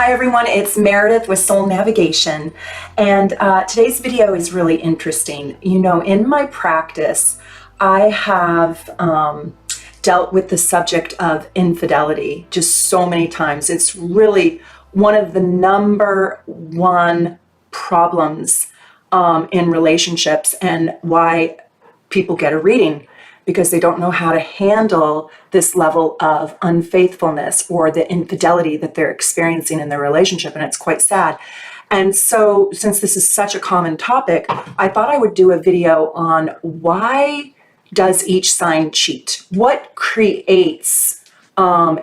Hi everyone, it's Meredith with Soul Navigation, and today's video is really interesting. You know, in my practice, I have dealt with the subject of infidelity just so many times. It's really one of the number one problems in relationships, and why people get a reading, because they don't know how to handle this level of unfaithfulness or the infidelity that they're experiencing in their relationship, and it's quite sad. And so, since this is such a common topic, I thought I would do a video on why does each sign cheat? What creates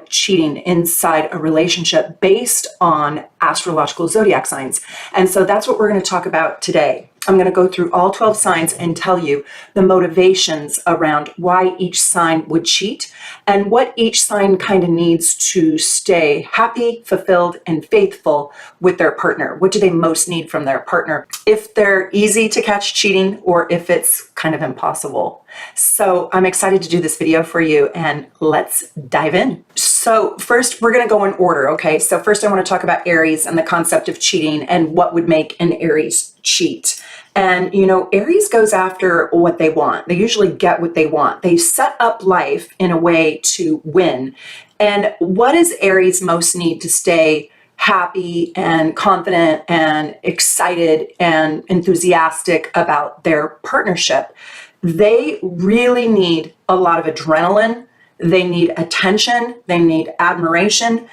cheating inside a relationship based on astrological zodiac signs? And so that's what we're going to talk about today. I'm going to go through all 12 signs and tell you the motivations around why each sign would cheat and what each sign kind of needs to stay happy, fulfilled, and faithful with their partner. What do they most need from their partner? If they're easy to catch cheating or if it's kind of impossible. So I'm excited to do this video for you, and let's dive in. So first, we're going to go in order, okay? So first I want to talk about Aries and the concept of cheating and what would make an Aries cheat. And, you know, Aries goes after what they want. They usually get what they want. They set up life in a way to win. And what does Aries most need to stay happy and confident and excited and enthusiastic about their partnership? They really need a lot of adrenaline. They need attention. They need admiration.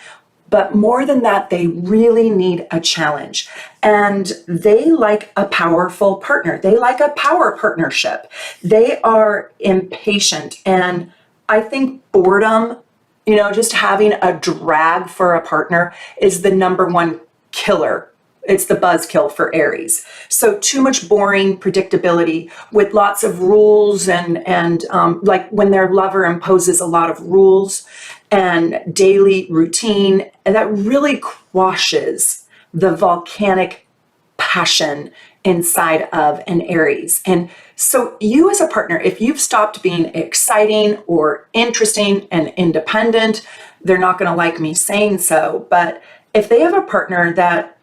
But more than that, they really need a challenge. And they like a powerful partner. They like a power partnership. They are impatient. And I think boredom, you know, just having a drag for a partner is the number one killer. It's the buzzkill for Aries. So too much boring predictability with lots of rules and like when their lover imposes a lot of rules and daily routine, and that really quashes the volcanic passion inside of an Aries. And so you as a partner, if you've stopped being exciting or interesting and independent, they're not going to like me saying so, but if they have a partner that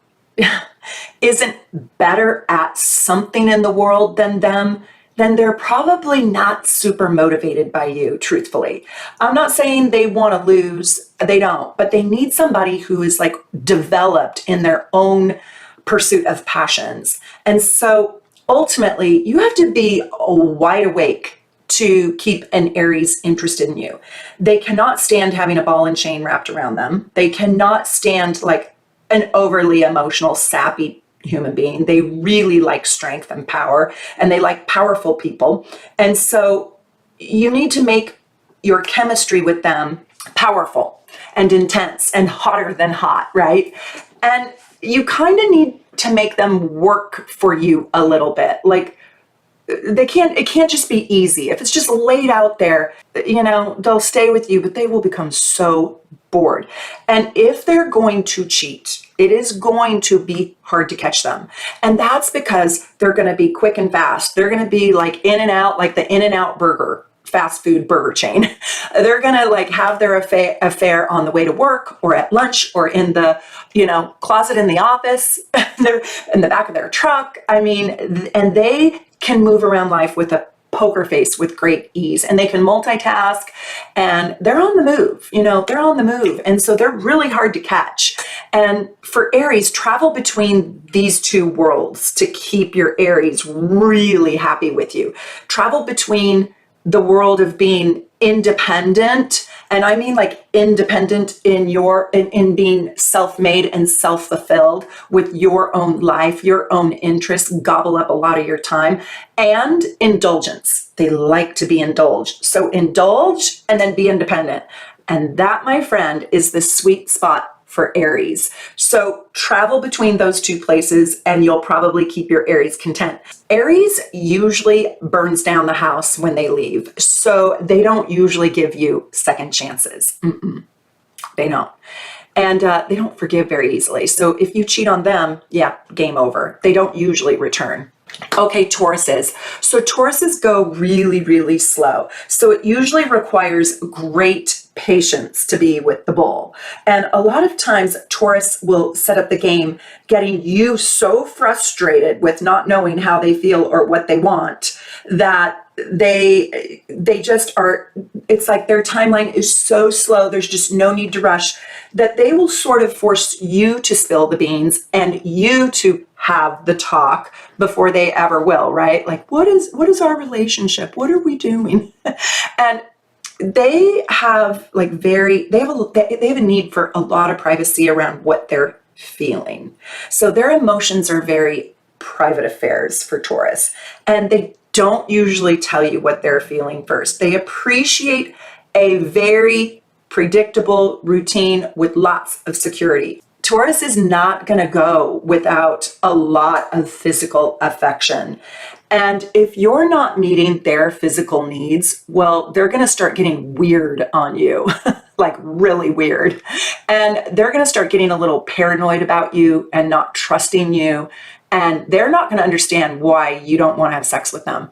isn't better at something in the world than them, then they're probably not super motivated by you, truthfully. I'm not saying they want to lose, they don't, but they need somebody who is like developed in their own pursuit of passions. And so ultimately, you have to be wide awake to keep an Aries interested in you. They cannot stand having a ball and chain wrapped around them. They cannot stand like an overly emotional, sappy human being. They really like strength and power, and they like powerful people. And so you need to make your chemistry with them powerful and intense and hotter than hot, right? And you kind of need to make them work for you a little bit. Like it can't just be easy. If it's just laid out there, you know, they'll stay with you, but they will become so bored. And if they're going to cheat, it is going to be hard to catch them. And that's because they're going to be quick and fast. They're going to be like in and out, like the In-N-Out burger, fast food burger chain. They're going to like have their affair on the way to work or at lunch or in the, you know, closet in the office. They're in the back of their truck. I mean, and they can move around life with a poker face with great ease, and they can multitask, and they're on the move, you know, they're on the move. And so they're really hard to catch. And for Aries, travel between these two worlds to keep your Aries really happy with you. Travel between the world of being independent, and I mean like independent in being self-made and self-fulfilled with your own life, your own interests, gobble up a lot of your time, and indulgence. They like to be indulged. So indulge and then be independent. And that, my friend, is the sweet spot for Aries. So travel between those two places and you'll probably keep your Aries content. Aries usually burns down the house when they leave. So they don't usually give you second chances. They don't. And they don't forgive very easily. So if you cheat on them, yeah, game over. They don't usually return. Okay, Tauruses. So Tauruses go really, really slow. So it usually requires great patience to be with the bull. And a lot of times Taurus will set up the game getting you so frustrated with not knowing how they feel or what they want that they just are, it's like their timeline is so slow, there's just no need to rush, that they will sort of force you to spill the beans and you to have the talk before they ever will, right? Like, what is our relationship? What are we doing? And they have like they have a need for a lot of privacy around what they're feeling. So their emotions are very private affairs for Taurus, and they don't usually tell you what they're feeling first. They appreciate a very predictable routine with lots of security. Taurus is not going to go without a lot of physical affection. And if you're not meeting their physical needs, well, they're going to start getting weird on you, like really weird. And they're going to start getting a little paranoid about you and not trusting you. And they're not going to understand why you don't want to have sex with them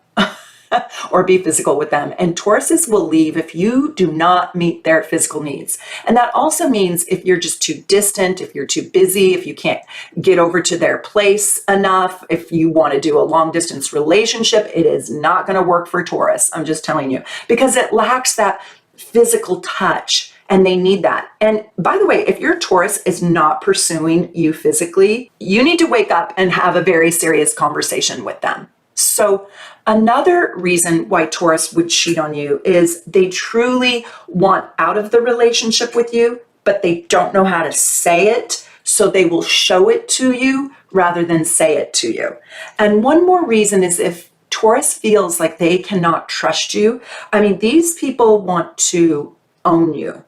or be physical with them. And Tauruses will leave if you do not meet their physical needs. And that also means if you're just too distant, if you're too busy, if you can't get over to their place enough, if you want to do a long distance relationship, it is not going to work for Taurus. I'm just telling you, because it lacks that physical touch. And they need that. And by the way, if your Taurus is not pursuing you physically, you need to wake up and have a very serious conversation with them. So another reason why Taurus would cheat on you is they truly want out of the relationship with you, but they don't know how to say it. So they will show it to you rather than say it to you. And one more reason is if Taurus feels like they cannot trust you. I mean, these people want to own you.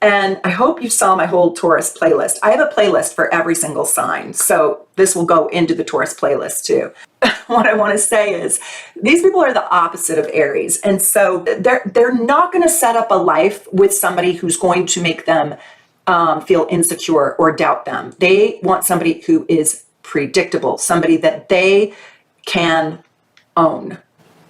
And I hope you saw my whole Taurus playlist. I have a playlist for every single sign. So this will go into the Taurus playlist too. What I want to say is these people are the opposite of Aries. And so they're not going to set up a life with somebody who's going to make them feel insecure or doubt them. They want somebody who is predictable, somebody that they can own.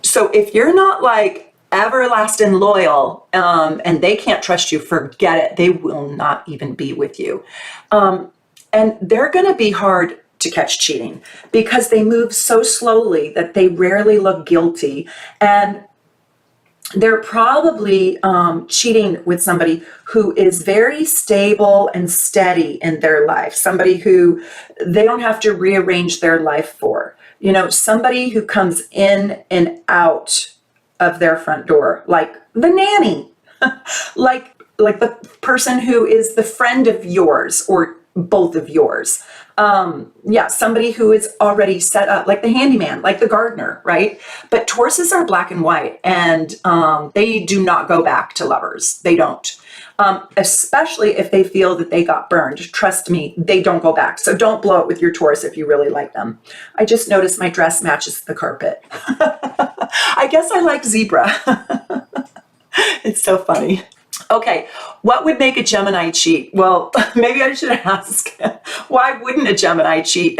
So if you're not like everlasting loyal and they can't trust you, forget it. They will not even be with you. And they're going to be hard to catch cheating because they move so slowly that they rarely look guilty. And they're probably cheating with somebody who is very stable and steady in their life, somebody who they don't have to rearrange their life for. You know, somebody who comes in and out of their front door, like the nanny, like the person who is the friend of yours or both of yours. Yeah, somebody who is already set up, like the handyman, like the gardener, right? But Tauruses are black and white, and they do not go back to lovers. They don't. Especially if they feel that they got burned. Trust me, they don't go back. So don't blow it with your Taurus if you really like them. I just noticed my dress matches the carpet. I guess I like zebra. It's so funny. Okay, what would make a Gemini cheat? Well, maybe I should ask, why wouldn't a Gemini cheat?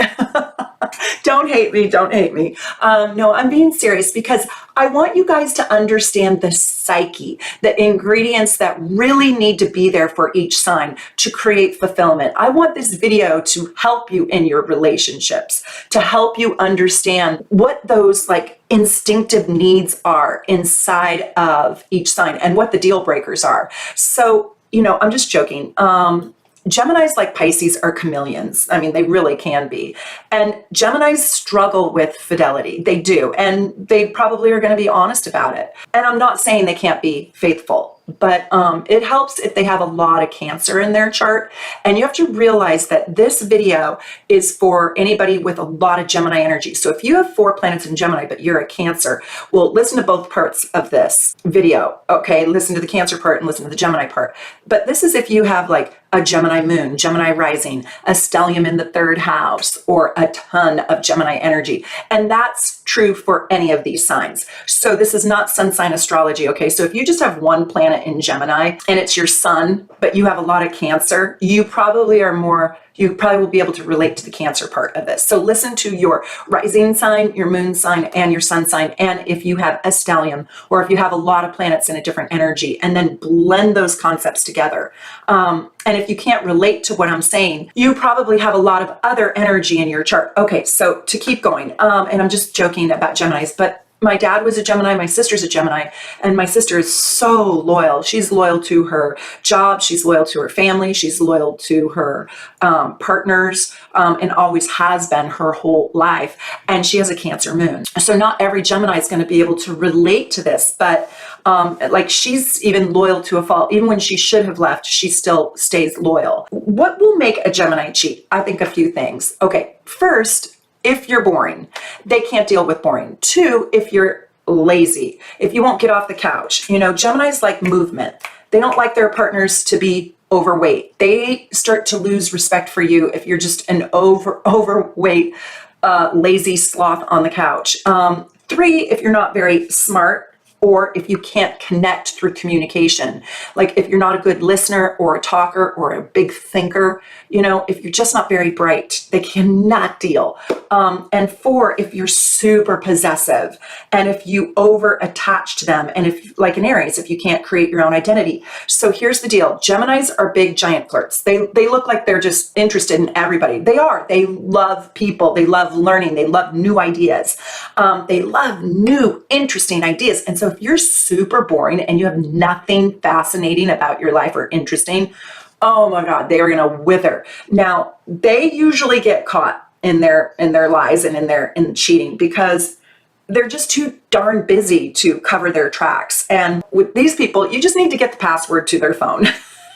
Don't hate me, don't hate me. No, I'm being serious because I want you guys to understand the psyche, the ingredients that really need to be there for each sign to create fulfillment. I want this video to help you in your relationships, to help you understand what those like instinctive needs are inside of each sign and what the deal breakers are. So, you know, I'm just joking. Geminis, like Pisces, are chameleons. I mean, they really can be. And Geminis struggle with fidelity. They do. And they probably are going to be honest about it. And I'm not saying they can't be faithful, but it helps if they have a lot of Cancer in their chart. And you have to realize that this video is for anybody with a lot of Gemini energy. So if you have 4 planets in Gemini, but you're a Cancer, well, listen to both parts of this video. Okay, listen to the Cancer part and listen to the Gemini part. But this is if you have like a Gemini moon, Gemini rising, a stellium in the 3rd house, or a ton of Gemini energy. And that's true for any of these signs. So this is not sun sign astrology, okay? So if you just have 1 planet planet in Gemini and it's your sun, but you have a lot of Cancer, you probably will be able to relate to the Cancer part of this. So listen to your rising sign, your moon sign, and your sun sign. And if you have a stellium, or if you have a lot of planets in a different energy, and then blend those concepts together. And if you can't relate to what I'm saying, you probably have a lot of other energy in your chart. Okay, so to keep going, and I'm just joking about Geminis, but my dad was a Gemini, my sister's a Gemini, and my sister is so loyal. She's loyal to her job, she's loyal to her family, she's loyal to her partners, and always has been her whole life. And she has a Cancer moon. So not every Gemini is going to be able to relate to this, but like she's even loyal to a fault. Even when she should have left, she still stays loyal. What will make a Gemini cheat? I think a few things. Okay, first, if you're boring, they can't deal with boring. Two, if you're lazy, if you won't get off the couch. You know, Geminis like movement. They don't like their partners to be overweight. They start to lose respect for you if you're just an overweight, lazy sloth on the couch. Three, if you're not very smart, or if you can't connect through communication. Like if you're not a good listener or a talker or a big thinker, you know, if you're just not very bright, they cannot deal. And four, if you're super possessive and if you over attach to them, and if, like in Aries, if you can't create your own identity. So here's the deal. Geminis are big giant flirts. They look like they're just interested in everybody. They are. They love people. They love learning. They love new ideas. They love new, interesting ideas. And so if you're super boring and you have nothing fascinating about your life or interesting, oh my God, they are going to wither. Now, they usually get caught in their lies and in cheating because they're just too darn busy to cover their tracks. And with these people, you just need to get the password to their phone.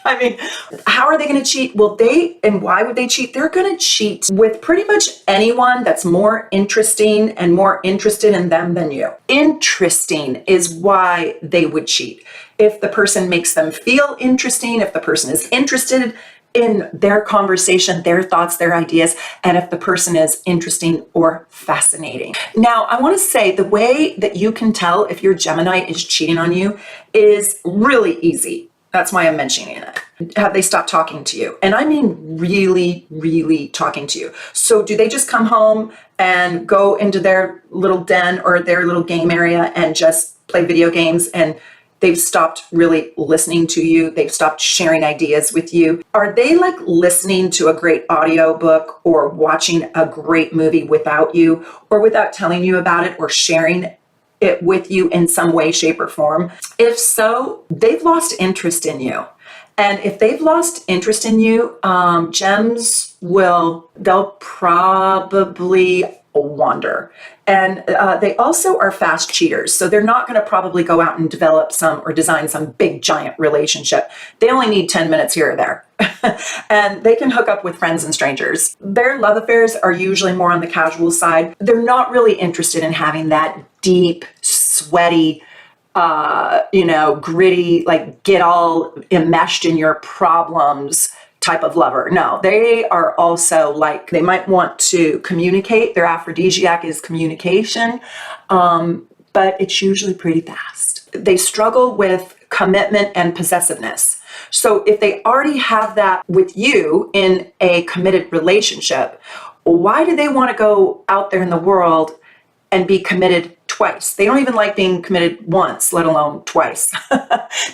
I mean, how are they going to cheat? Well, and why would they cheat? They're going to cheat with pretty much anyone that's more interesting and more interested in them than you. Interesting is why they would cheat. If the person makes them feel interesting, if the person is interested in their conversation, their thoughts, their ideas, and if the person is interesting or fascinating. Now, I want to say the way that you can tell if your Gemini is cheating on you is really easy. That's why I'm mentioning it. Have they stopped talking to you? And I mean really, really talking to you. So do they just come home and go into their little den or their little game area and just play video games, and they've stopped really listening to you? They've stopped sharing ideas with you? Are they like listening to a great audiobook or watching a great movie without you, or without telling you about it or sharing it with you in some way, shape, or form? If so, they've lost interest in you. And if they've lost interest in you, gems they'll probably wander. And they also are fast cheaters. So they're not going to probably go out and develop or design some big giant relationship. They only need 10 minutes here or there. And they can hook up with friends and strangers. Their love affairs are usually more on the casual side. They're not really interested in having that deep, sweaty, gritty, like get all enmeshed in your problems type of lover. No, they are also like, they might want to communicate. Their aphrodisiac is communication, but it's usually pretty fast. They struggle with commitment and possessiveness. So if they already have that with you in a committed relationship, why do they want to go out there in the world and be committed twice? They don't even like being committed once, let alone twice.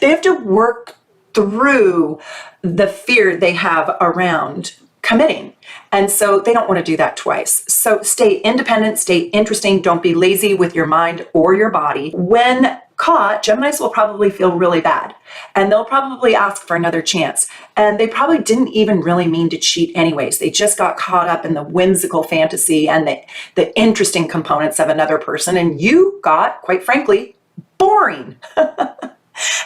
They have to work through the fear they have around committing. And so they don't want to do that twice. So stay independent, stay interesting. Don't be lazy with your mind or your body. When caught, Geminis will probably feel really bad, and they'll probably ask for another chance. And they probably didn't even really mean to cheat anyways. They just got caught up in the whimsical fantasy and the interesting components of another person. And you got, quite frankly, boring.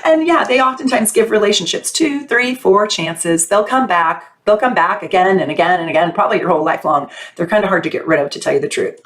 And yeah, they oftentimes give relationships 2, 3, 4 chances. They'll come back. They'll come back again and again and again, probably your whole life long. They're kind of hard to get rid of, to tell you the truth.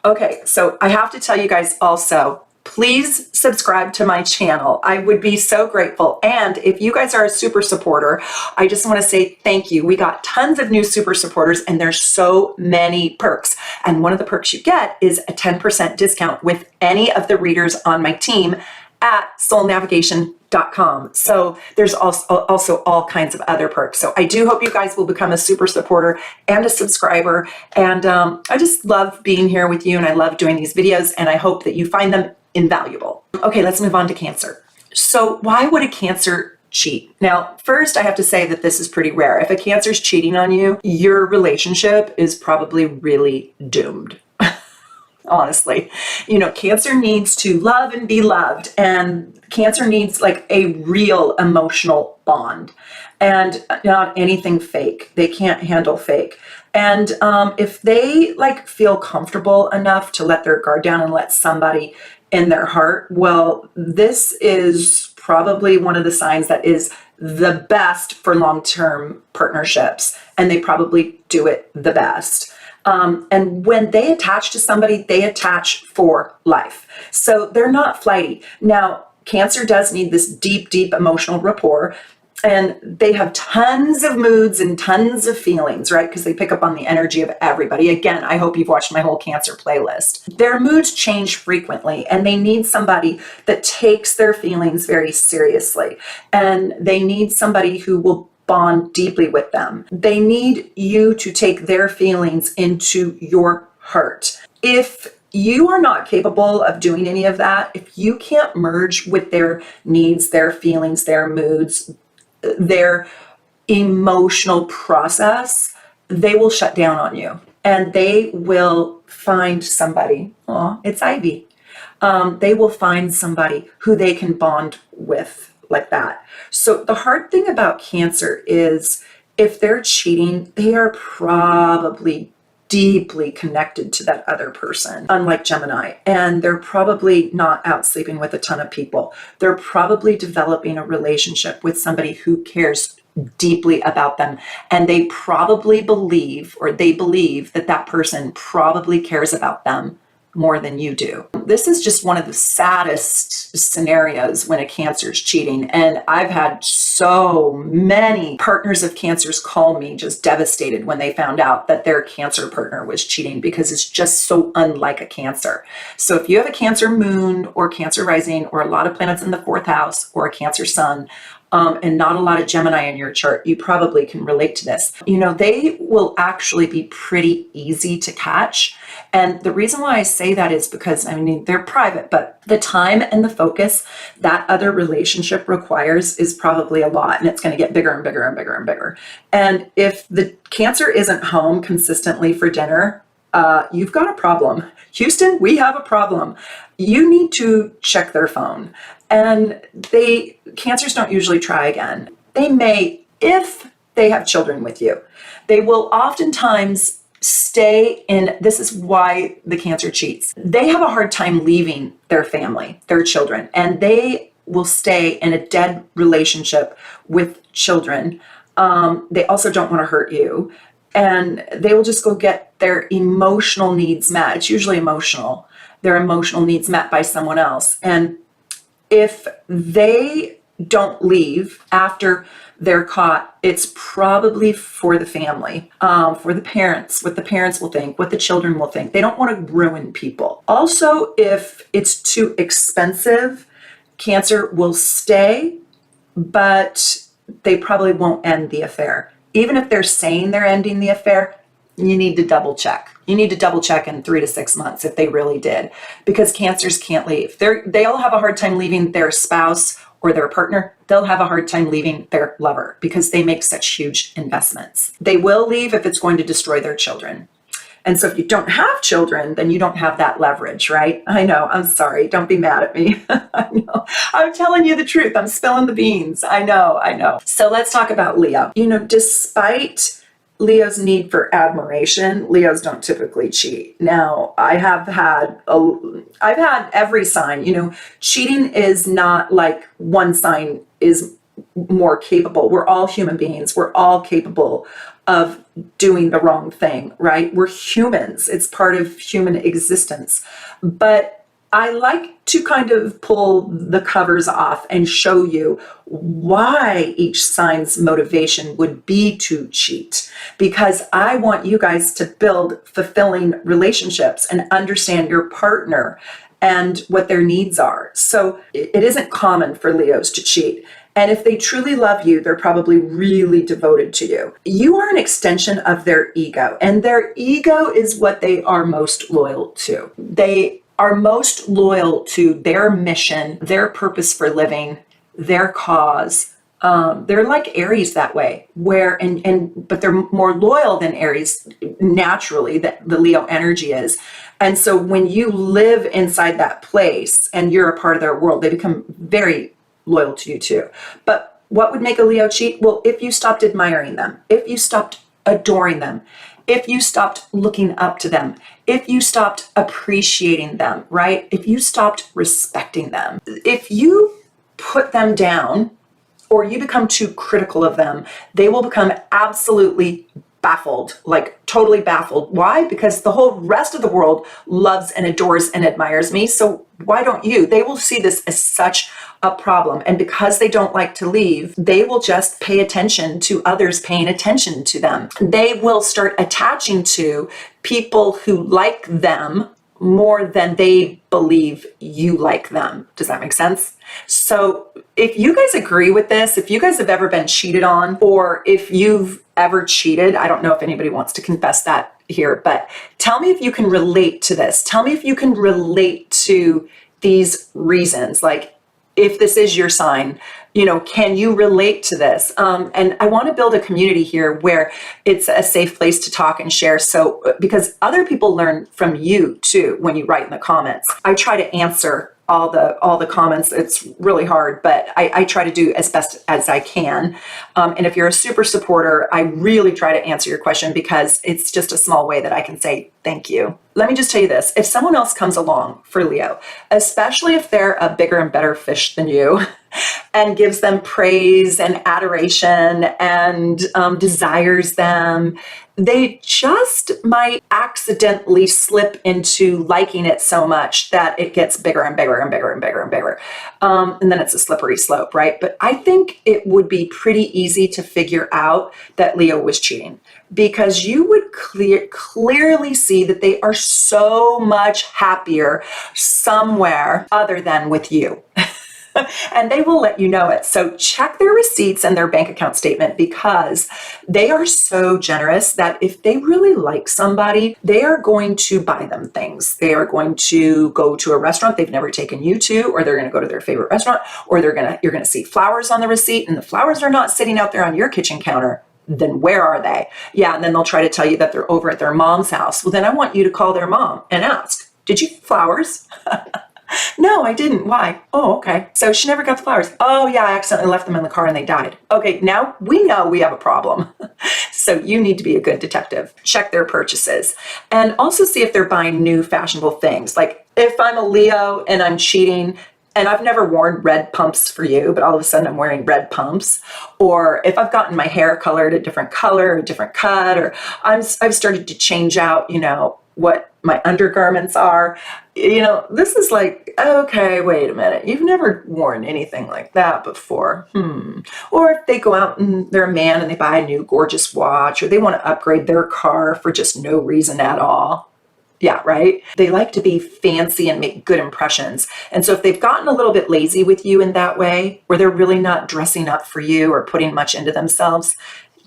Okay, so I have to tell you guys also, please subscribe to my channel. I would be so grateful. And if you guys are a super supporter, I just want to say thank you. We got tons of new super supporters, and there's so many perks. And one of the perks you get is a 10% discount with any of the readers on my team at soulnavigation.com. So there's also all kinds of other perks. So I do hope you guys will become a super supporter and a subscriber. And I just love being here with you, and I love doing these videos, and I hope that you find them invaluable. Okay, let's move on to Cancer. So why would a Cancer cheat? Now, first I have to say that this is pretty rare. If a Cancer's cheating on you, your relationship is probably really doomed. Honestly, you know, Cancer needs to love and be loved, and Cancer needs like a real emotional bond, and not anything fake. They can't handle fake. And if they like feel comfortable enough to let their guard down and let somebody in their heart, well, this is probably one of the signs that is the best for long-term partnerships, and they probably do it the best. And when they attach to somebody, they attach for life. So they're not flighty. Now, Cancer does need this deep, deep emotional rapport, and they have tons of moods and tons of feelings, right? Because they pick up on the energy of everybody. Again, I hope you've watched my whole Cancer playlist. Their moods change frequently, and they need somebody that takes their feelings very seriously. And they need somebody who will bond deeply with them. They need you to take their feelings into your heart. If you are not capable of doing any of that, if you can't merge with their needs, their feelings, their moods, their emotional process, they will shut down on you, and they will find somebody. Oh, it's Ivy. They will find somebody who they can bond with like that. So the hard thing about Cancer is if they're cheating, they are probably deeply connected to that other person, unlike Gemini. And they're probably not out sleeping with a ton of people. They're probably developing a relationship with somebody who cares deeply about them. And they probably believe, or they believe that that person probably cares about them more than you do. This is just one of the saddest scenarios when a Cancer's cheating. And I've had so many partners of Cancers call me just devastated when they found out that their Cancer partner was cheating, because it's just so unlike a Cancer. So if you have a Cancer moon or Cancer rising, or a lot of planets in the 4th house, or a Cancer sun, and not a lot of Gemini in your chart, you probably can relate to this. You know, they will actually be pretty easy to catch. And the reason why I say that is because, I mean, they're private, but the time and the focus that other relationship requires is probably a lot, and it's going to get bigger and bigger and bigger and bigger. And if the Cancer isn't home consistently for dinner, you've got a problem. Houston, we have a problem. You need to check their phone. And Cancers don't usually try again. They may, if they have children with you, they will oftentimes stay in, this is why the Cancer cheats. They have a hard time leaving their family, their children, and they will stay in a dead relationship with children. They also don't want to hurt you. And they will just go get their emotional needs met. It's usually emotional. Their emotional needs met by someone else. And if they don't leave after they're caught, it's probably for the family, for the parents, what the parents will think, what the children will think. They don't want to ruin people. Also, if it's too expensive, Cancer will stay, but they probably won't end the affair. Even if they're saying they're ending the affair, you need to double check. You need to double check in 3 to 6 months if they really did, because Cancers can't leave. They'll have a hard time leaving their spouse or their partner. They'll have a hard time leaving their lover because they make such huge investments. They will leave if it's going to destroy their children. And so if you don't have children, then you don't have that leverage, right? I know, I'm sorry, don't be mad at me. I know, I'm telling you the truth. I'm spilling the beans. I know. So let's talk about Leo. You know, despite Leo's need for admiration, Leos don't typically cheat. Now, I've had every sign. You know, cheating is not like one sign is more capable. We're all human beings. We're all capable of doing the wrong thing, right? We're humans. It's part of human existence. But I like to kind of pull the covers off and show you why each sign's motivation would be to cheat, because I want you guys to build fulfilling relationships and understand your partner and what their needs are. So it isn't common for Leos to cheat. And if they truly love you, they're probably really devoted to you. You are an extension of their ego, and their ego is what they are most loyal to. They are most loyal to their mission, their purpose for living, their cause. They're like Aries that way, but they're more loyal than Aries naturally, that the Leo energy is. And so when you live inside that place and you're a part of their world, they become very loyal to you too. But what would make a Leo cheat? Well, if you stopped admiring them, if you stopped adoring them, if you stopped looking up to them, if you stopped appreciating them, right? If you stopped respecting them, if you put them down or you become too critical of them, they will become absolutely baffled, like totally baffled. Why? Because the whole rest of the world loves and adores and admires me. So why don't you? They will see this as such a problem. And because they don't like to leave, they will just pay attention to others paying attention to them. They will start attaching to people who like them more than they believe you like them. Does that make sense? So if you guys agree with this, if you guys have ever been cheated on, or if you've ever cheated, I don't know if anybody wants to confess that here, but tell me if you can relate to this. Tell me if you can relate to these reasons. Like, if this is your sign, can you relate to this? And I want to build a community here where it's a safe place to talk and share. So, because other people learn from you too when you write in the comments. I try to answer all the comments. It's really hard, but I try to do as best as I can. And if you're a super supporter, I really try to answer your question because it's just a small way that I can say thank you. Let me just tell you this. If someone else comes along for Leo, especially if they're a bigger and better fish than you, and gives them praise and adoration and desires them, they just might accidentally slip into liking it so much that it gets bigger and bigger and bigger and bigger and bigger. And then it's a slippery slope, right? But I think it would be pretty easy to figure out that Leo was cheating, because you would clearly see that they are so much happier somewhere other than with you. And they will let you know it. So check their receipts and their bank account statement, because they are so generous that if they really like somebody, they are going to buy them things. They are going to go to a restaurant they've never taken you to, or they're going to go to their favorite restaurant, or you're going to see flowers on the receipt, and the flowers are not sitting out there on your kitchen counter. Then where are they? Yeah, and then they'll try to tell you that they're over at their mom's house. Well, then I want you to call their mom and ask, did you get flowers? No, I didn't. Why? Oh, okay. So she never got the flowers. Oh yeah, I accidentally left them in the car and they died. Okay, now we know we have a problem. So you need to be a good detective. Check their purchases and also see if they're buying new fashionable things. Like if I'm a Leo and I'm cheating and I've never worn red pumps for you, but all of a sudden I'm wearing red pumps, or if I've gotten my hair colored a different color, a different cut, or I've started to change out, what my undergarments are, this is like, okay, wait a minute. You've never worn anything like that before. Or if they go out and they're a man and they buy a new gorgeous watch, or they want to upgrade their car for just no reason at all. Yeah, right? They like to be fancy and make good impressions. And so if they've gotten a little bit lazy with you in that way, where they're really not dressing up for you or putting much into themselves,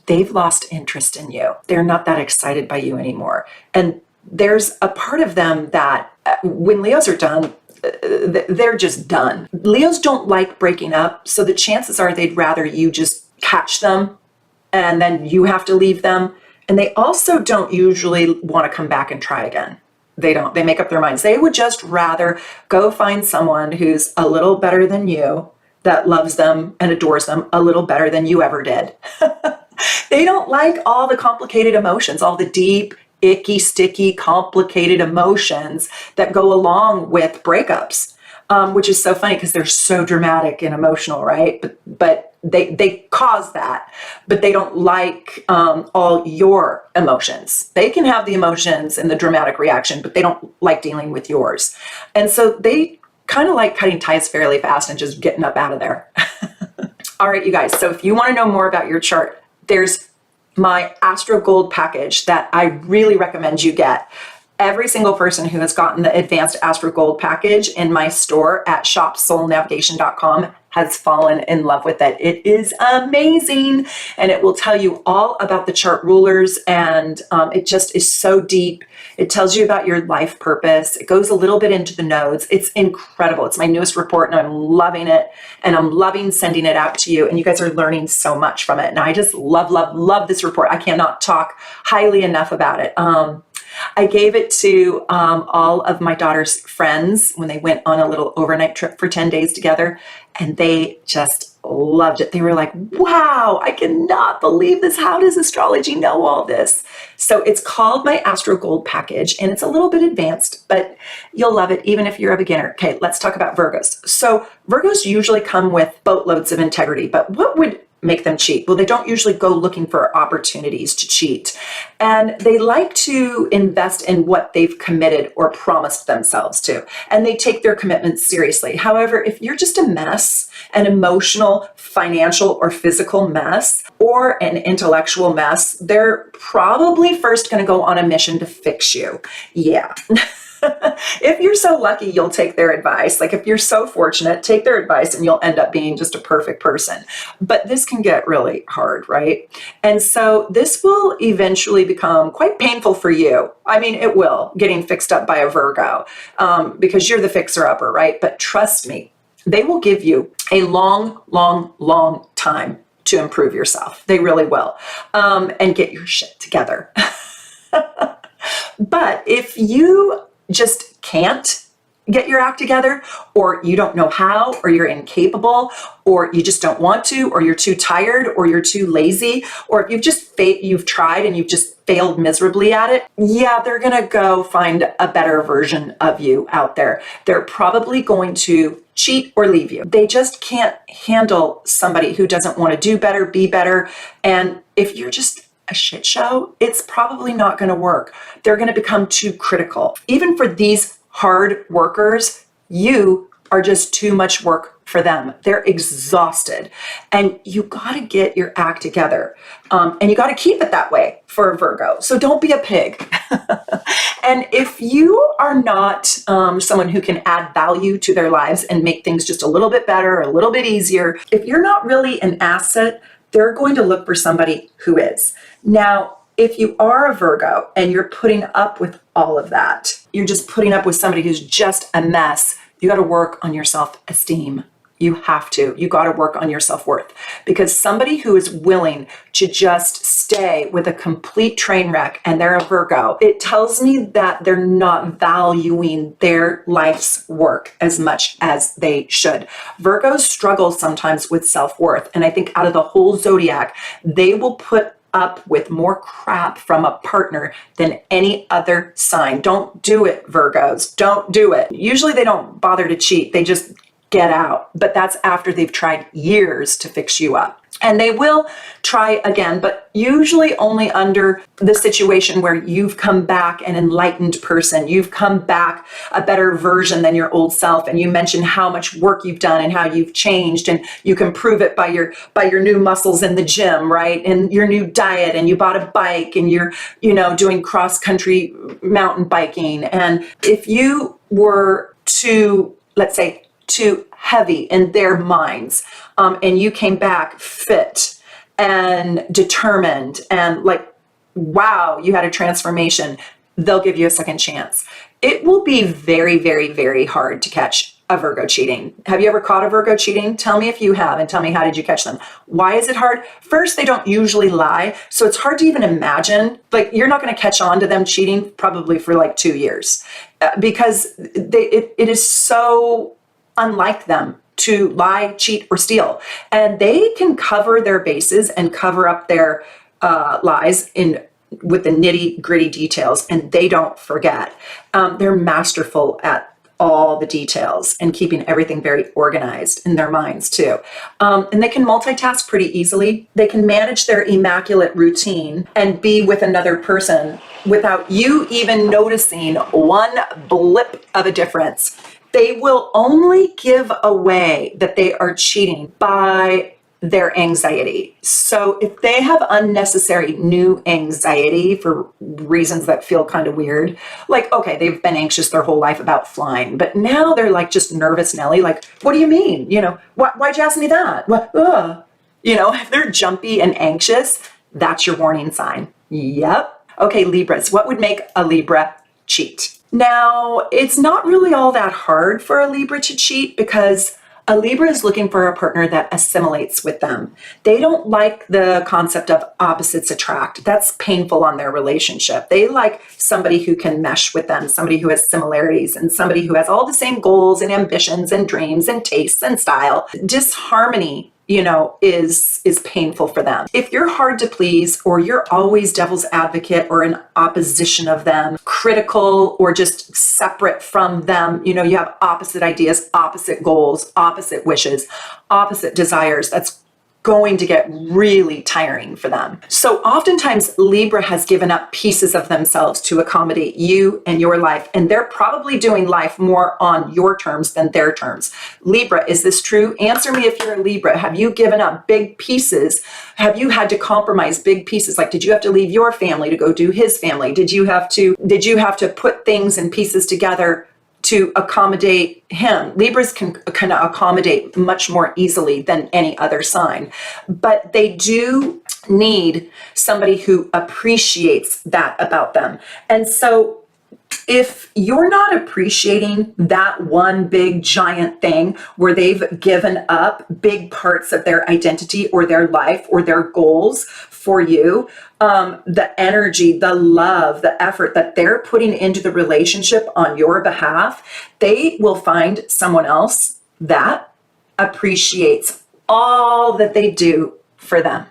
they've lost interest in you. They're not that excited by you anymore. And there's a part of them that when Leos are done, they're just done. Leos don't like breaking up, so the chances are they'd rather you just catch them and then you have to leave them. And they also don't usually want to come back and try again. They don't. They make up their minds. They would just rather go find someone who's a little better than you, that loves them and adores them a little better than you ever did. They don't like all the complicated emotions, all the deep, icky, sticky, complicated emotions that go along with breakups, which is so funny because they're so dramatic and emotional, right? But they cause that, but they don't like all your emotions. They can have the emotions and the dramatic reaction, but they don't like dealing with yours. And so they kind of like cutting ties fairly fast and just getting up out of there. All right, you guys. So if you want to know more about your chart, there's my Astro Gold package that I really recommend you get. Every single person who has gotten the advanced Astro Gold package in my store at shopsoulnavigation.com has fallen in love with it. It is amazing, and it will tell you all about the chart rulers, and it just is so deep. It tells you about your life purpose. It goes a little bit into the nodes. It's incredible. It's my newest report, and I'm loving it, and I'm loving sending it out to you, and you guys are learning so much from it, and I just love, love, love this report. I cannot talk highly enough about it. I gave it to all of my daughter's friends when they went on a little overnight trip for 10 days together, and they just loved it. They were like, wow, I cannot believe this. How does astrology know all this? So it's called my Astro Gold package, and it's a little bit advanced, but you'll love it even if you're a beginner. Okay, let's talk about Virgos. So Virgos usually come with boatloads of integrity, but what would make them cheat? Well, they don't usually go looking for opportunities to cheat, and they like to invest in what they've committed or promised themselves to, and they take their commitments seriously. However, if you're just a mess, an emotional, financial, or physical mess, or an intellectual mess, they're probably first going to go on a mission to fix you. Yeah. If you're so lucky, you'll take their advice. Like if you're so fortunate, take their advice and you'll end up being just a perfect person. But this can get really hard, right? And so this will eventually become quite painful for you. I mean, it will, getting fixed up by a Virgo, because you're the fixer-upper, right? But trust me, they will give you a long, long, long time to improve yourself. They really will, and get your shit together. But if you just can't get your act together, or you don't know how, or you're incapable, or you just don't want to, or you're too tired, or you're too lazy, or if you've tried and you've just failed miserably at it, yeah, they're gonna go find a better version of you out there. They're probably going to cheat or leave you. They just can't handle somebody who doesn't want to do better, be better, and if you're just a shit show, it's probably not going to work. They're going to become too critical. Even for these hard workers, you are just too much work for them. They're exhausted, and you got to get your act together, and you got to keep it that way for a Virgo. So don't be a pig. And if you are not someone who can add value to their lives and make things just a little bit better, a little bit easier, if you're not really an asset, they're going to look for somebody who is. Now, if you are a Virgo and you're putting up with all of that, you're just putting up with somebody who's just a mess, you got to work on your self-esteem. You have to. You got to work on your self-worth, because somebody who is willing to just stay with a complete train wreck and they're a Virgo, it tells me that they're not valuing their life's work as much as they should. Virgos struggle sometimes with self-worth, and I think out of the whole zodiac, they will put up with more crap from a partner than any other sign. Don't do it, Virgos. Don't do it. Usually they don't bother to cheat. They just get out, but that's after they've tried years to fix you up. And they will try again, but usually only under the situation where you've come back an enlightened person. You've come back a better version than your old self. And you mentioned how much work you've done and how you've changed. And you can prove it by your new muscles in the gym, right? And your new diet, and you bought a bike, and you're, doing cross-country mountain biking. And if you were to, let's say, too heavy in their minds, and you came back fit and determined and like, wow, you had a transformation, they'll give you a second chance. It will be very, very, very hard to catch a Virgo cheating. Have you ever caught a Virgo cheating? Tell me if you have, and tell me, how did you catch them? Why is it hard? First, they don't usually lie, so it's hard to even imagine. Like, you're not going to catch on to them cheating probably for like 2 years, because it is so unlike them to lie, cheat, or steal. And they can cover their bases and cover up their lies with the nitty gritty details, and they don't forget. They're masterful at all the details and keeping everything very organized in their minds too. And they can multitask pretty easily. They can manage their immaculate routine and be with another person without you even noticing one blip of a difference. They will only give away that they are cheating by their anxiety. So if they have unnecessary new anxiety for reasons that feel kind of weird, like, okay, they've been anxious their whole life about flying, but now they're like just nervous Nelly, like, what do you mean? You know, why'd you ask me that? What? You know, if they're jumpy and anxious, that's your warning sign. Yep. Okay, Libras, what would make a Libra cheat? Now, it's not really all that hard for a Libra to cheat because a Libra is looking for a partner that assimilates with them. They don't like the concept of opposites attract. That's painful on their relationship. They like somebody who can mesh with them, somebody who has similarities, and somebody who has all the same goals and ambitions and dreams and tastes and style. Disharmony, you know, is painful for them. If you're hard to please, or you're always devil's advocate or in opposition of them, critical or just separate from them, you know, you have opposite ideas, opposite goals, opposite wishes, opposite desires, that's going to get really tiring for them. So oftentimes Libra has given up pieces of themselves to accommodate you and your life, and they're probably doing life more on your terms than their terms. Libra, is this true? Answer me if you're a Libra. Have you given up big pieces? Have you had to compromise big pieces? Like, did you have to leave your family to go do his family? Did you have to put things and pieces together to accommodate him? Libras can accommodate much more easily than any other sign, but they do need somebody who appreciates that about them. And so if you're not appreciating that one big giant thing where they've given up big parts of their identity or their life or their goals for you, the energy, the love, the effort that they're putting into the relationship on your behalf, they will find someone else that appreciates all that they do for them.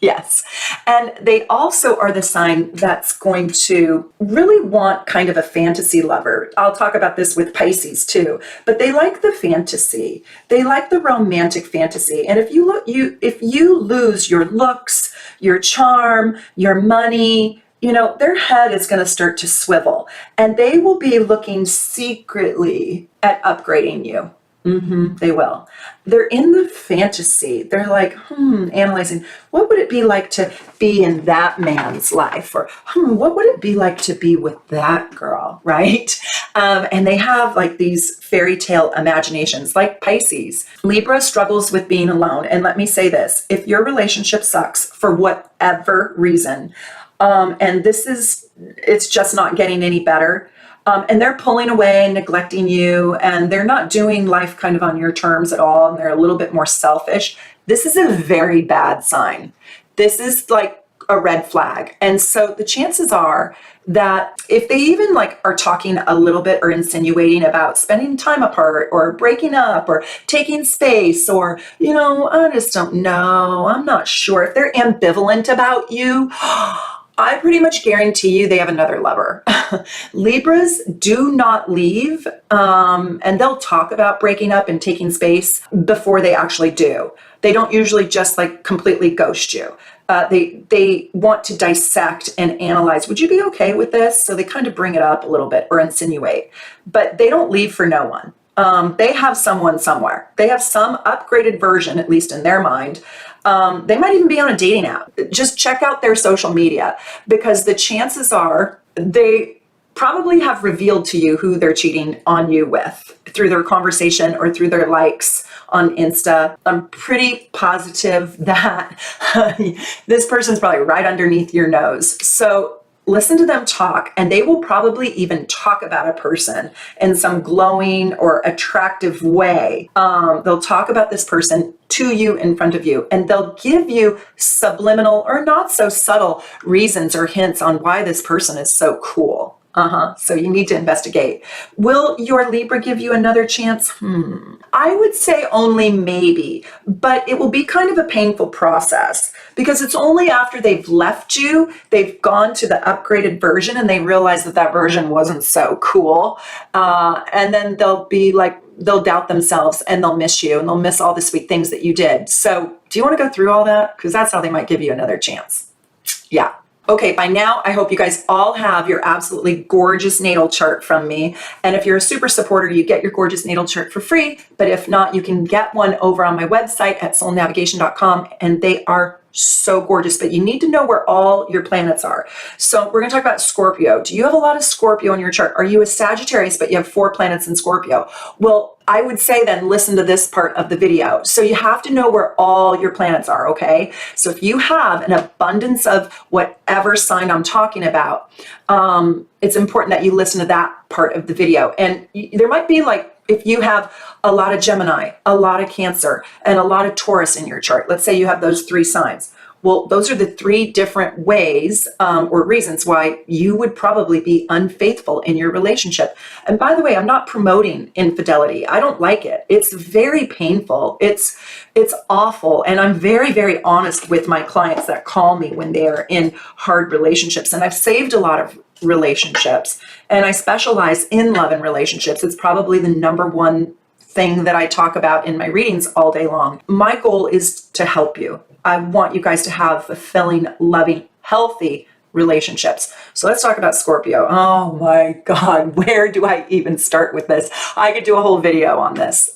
Yes. And they also are the sign that's going to really want kind of a fantasy lover. I'll talk about this with Pisces too, but they like the fantasy. They like the romantic fantasy. And if you lose your looks, your charm, your money, you know, their head is going to start to swivel, and they will be looking secretly at upgrading you. They will. They're in the fantasy. They're like, analyzing, what would it be like to be in that man's life? Or, what would it be like to be with that girl, right? And they have like these fairy tale imaginations, like Pisces. Libra struggles with being alone. And let me say this, if your relationship sucks for whatever reason, and it's just not getting any better, and they're pulling away and neglecting you, and they're not doing life kind of on your terms at all, and they're a little bit more selfish, this is a very bad sign. This is like a red flag. And so the chances are that if they even like are talking a little bit or insinuating about spending time apart or breaking up or taking space or, you know, I just don't know, I'm not sure, if they're ambivalent about you, I pretty much guarantee you they have another lover. Libras do not leave, and they'll talk about breaking up and taking space before they actually do. They don't usually just like completely ghost you. They want to dissect and analyze. Would you be okay with this? So they kind of bring it up a little bit or insinuate, but they don't leave for no one. They have someone somewhere. They have some upgraded version, at least in their mind. They might even be on a dating app. Just check out their social media, because the chances are they probably have revealed to you who they're cheating on you with through their conversation or through their likes on Insta. I'm pretty positive that this person's probably right underneath your nose. So listen to them talk, and they will probably even talk about a person in some glowing or attractive way. They'll talk about this person to you in front of you, and they'll give you subliminal or not so subtle reasons or hints on why this person is so cool. So you need to investigate. Will your Libra give you another chance? I would say only maybe, but it will be kind of a painful process, because it's only after they've left you, they've gone to the upgraded version, and they realize that that version wasn't so cool. And then they'll be like, they'll doubt themselves, and they'll miss you, and they'll miss all the sweet things that you did. So do you want to go through all that? Because that's how they might give you another chance. Yeah. Okay, by now, I hope you guys all have your absolutely gorgeous natal chart from me. And if you're a super supporter, you get your gorgeous natal chart for free. But if not, you can get one over on my website at soulnavigation.com. And they are so gorgeous, but you need to know where all your planets are. So we're going to talk about Scorpio. Do you have a lot of Scorpio in your chart? Are you a Sagittarius, but you have 4 planets in Scorpio? Well, I would say then listen to this part of the video. So you have to know where all your planets are, okay? So if you have an abundance of whatever sign I'm talking about, it's important that you listen to that part of the video. And there might be like, if you have a lot of Gemini, a lot of Cancer, and a lot of Taurus in your chart, let's say you have those 3 signs. Well, those are the 3 different ways or reasons why you would probably be unfaithful in your relationship. And by the way, I'm not promoting infidelity. I don't like it. It's very painful. It's awful. And I'm very, very honest with my clients that call me when they are in hard relationships. And I've saved a lot of relationships. And I specialize in love and relationships. It's probably the #1 thing that I talk about in my readings all day long. My goal is to help you. I want you guys to have fulfilling, loving, healthy relationships. So let's talk about Scorpio. Oh my God, where do I even start with this? I could do a whole video on this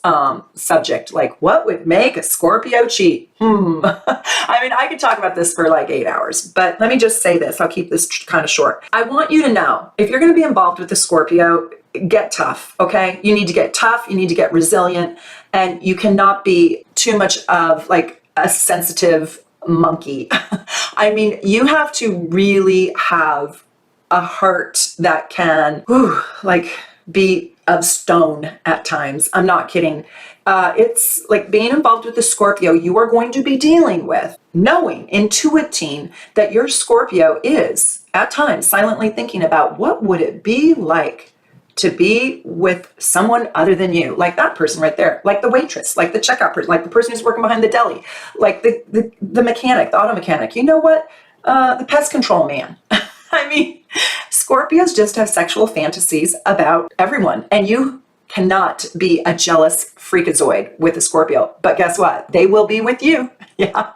subject, like what would make a Scorpio cheat? I mean, I could talk about this for like 8 hours, but let me just say this. I'll keep this kind of short. I want you to know, if you're going to be involved with a Scorpio, get tough, okay? You need to get tough, you need to get resilient, and you cannot be too much of like a sensitive monkey. I mean, you have to really have a heart that can, like be of stone at times. I'm not kidding. It's like being involved with the Scorpio, you are going to be dealing with knowing, intuiting that your Scorpio is at times silently thinking about what would it be like to be with someone other than you, like that person right there, like the waitress, like the checkout person, like the person who's working behind the deli, like the mechanic, the auto mechanic, you know what? The pest control man. I mean, Scorpios just have sexual fantasies about everyone, and you cannot be a jealous freakazoid with a Scorpio, but guess what? They will be with you. Yeah.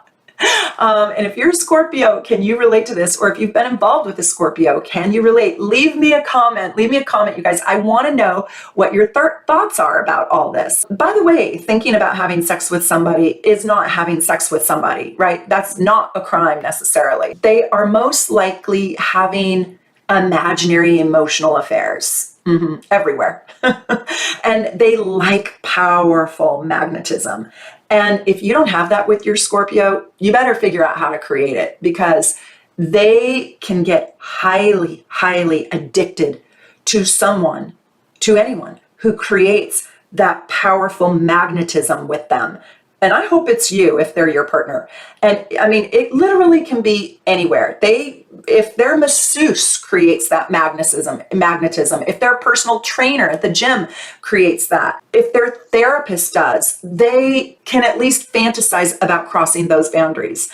And if you're a Scorpio, can you relate to this? Or if you've been involved with a Scorpio, can you relate? Leave me a comment. Leave me a comment, you guys. I want to know what your thoughts are about all this. By the way, thinking about having sex with somebody is not having sex with somebody, right? That's not a crime necessarily. They are most likely having imaginary emotional affairs. Everywhere. And they like powerful magnetism. And if you don't have that with your Scorpio, you better figure out how to create it, because they can get highly, highly addicted to someone, to anyone who creates that powerful magnetism with them. And I hope it's you if they're your partner. And I mean, it literally can be anywhere. If their masseuse creates that magnetism, if their personal trainer at the gym creates that, if their therapist does, they can at least fantasize about crossing those boundaries.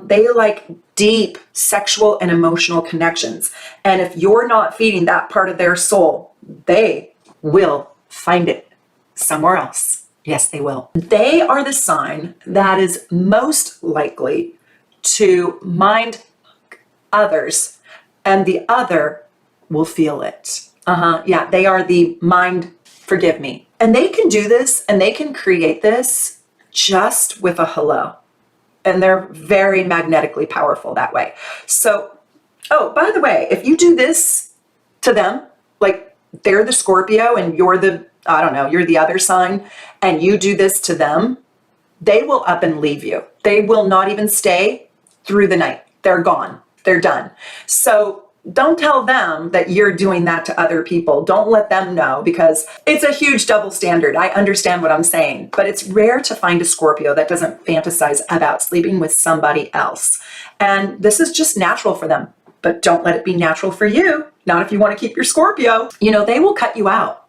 They like deep sexual and emotional connections. And if you're not feeding that part of their soul, they will find it somewhere else. Yes, they will. They are the sign that is most likely to mind others, and the other will feel it. Yeah, they are the mind, forgive me. And they can do this, and they can create this just with a hello. And they're very magnetically powerful that way. So, oh, by the way, if you do this to them, like they're the Scorpio and you're the, I don't know, you're the other sign, and you do this to them, they will up and leave you. They will not even stay through the night. They're gone. They're done. So don't tell them that you're doing that to other people. Don't let them know, because it's a huge double standard. I understand what I'm saying, but it's rare to find a Scorpio that doesn't fantasize about sleeping with somebody else. And this is just natural for them, but don't let it be natural for you. Not if you want to keep your Scorpio. You know, they will cut you out.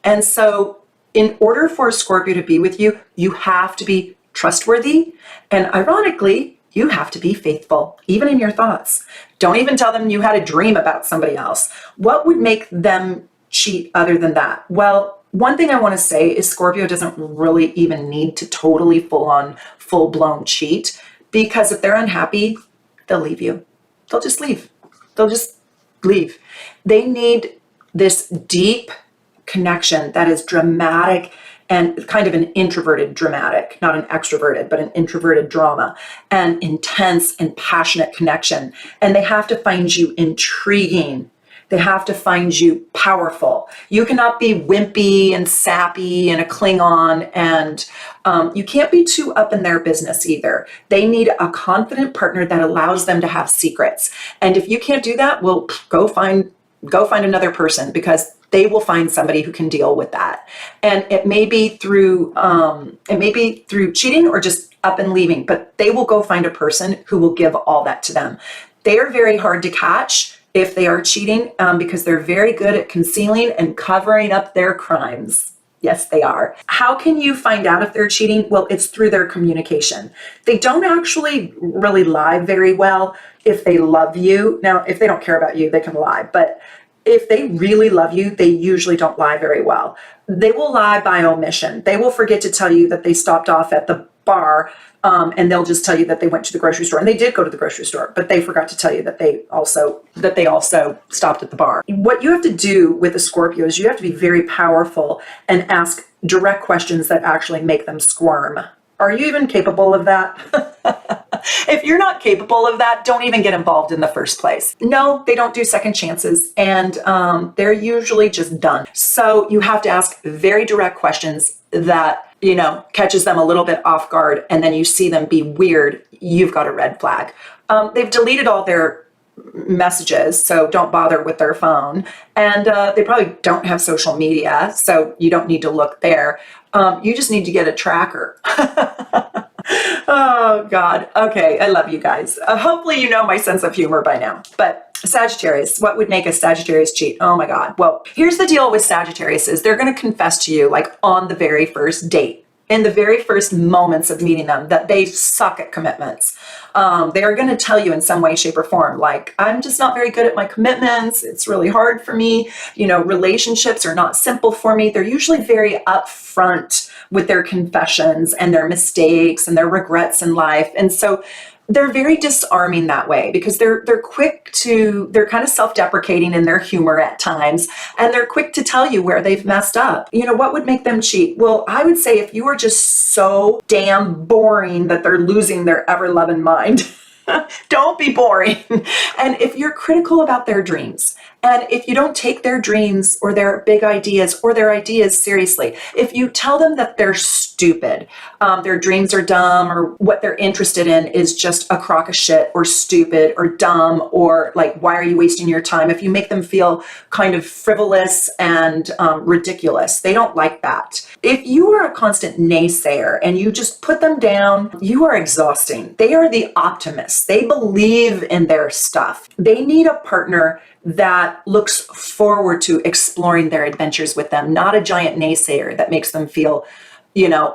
And so in order for a Scorpio to be with you, you have to be trustworthy. And ironically, you have to be faithful, even in your thoughts. Don't even tell them you had a dream about somebody else. What would make them cheat other than that? Well, one thing I want to say is Scorpio doesn't really even need to totally full-blown cheat, because if they're unhappy, they'll leave you. they'll just leave. They'll just leave. They need this deep connection that is dramatic and kind of an introverted dramatic, not an extroverted, but an introverted drama, and intense and passionate connection. And they have to find you intriguing. They have to find you powerful. You cannot be wimpy and sappy and a Klingon, and you can't be too up in their business either. They need a confident partner that allows them to have secrets. And if you can't do that, well, go find another person, because they will find somebody who can deal with that. And it may be through cheating or just up and leaving, but they will go find a person who will give all that to them. They are very hard to catch if they are cheating, because they're very good at concealing and covering up their crimes. Yes, they are. How can you find out if they're cheating? Well, it's through their communication. They don't actually really lie very well if they love you. Now, if they don't care about you, they can lie. But if they really love you, they usually don't lie very well. They will lie by omission. They will forget to tell you that they stopped off at the bar, and they'll just tell you that they went to the grocery store. And they did go to the grocery store, but they forgot to tell you that they also stopped at the bar. What you have to do with a Scorpio is you have to be very powerful and ask direct questions that actually make them squirm. Are you even capable of that? If you're not capable of that, don't even get involved in the first place. No, they don't do second chances, and they're usually just done. So you have to ask very direct questions that, catches them a little bit off guard, and then you see them be weird, you've got a red flag. They've deleted all their messages, so don't bother with their phone. And they probably don't have social media, so you don't need to look there. You just need to get a tracker. Oh, God. Okay, I love you guys. Hopefully you know my sense of humor by now. But Sagittarius, what would make a Sagittarius cheat? Oh, my God. Well, here's the deal with Sagittarius is they're going to confess to you, like, on the very first date, in the very first moments of meeting them, that they suck at commitments. They are going to tell you in some way, shape, or form, like, I'm just not very good at my commitments. It's really hard for me. Relationships are not simple for me. They're usually very upfront with their confessions and their mistakes and their regrets in life. And so they're very disarming that way, because they're kind of self-deprecating in their humor at times, and they're quick to tell you where they've messed up. What would make them cheat? Well, I would say if you are just so damn boring that they're losing their ever-loving mind, don't be boring. And if you're critical about their dreams, and if you don't take their dreams or their big ideas or their ideas seriously, if you tell them that they're stupid, their dreams are dumb, or what they're interested in is just a crock of shit, or stupid, or dumb, or like, why are you wasting your time? If you make them feel kind of frivolous and ridiculous, they don't like that. If you are a constant naysayer and you just put them down, you are exhausting. They are the optimists. They believe in their stuff. They need a partner that looks forward to exploring their adventures with them, not a giant naysayer that makes them feel,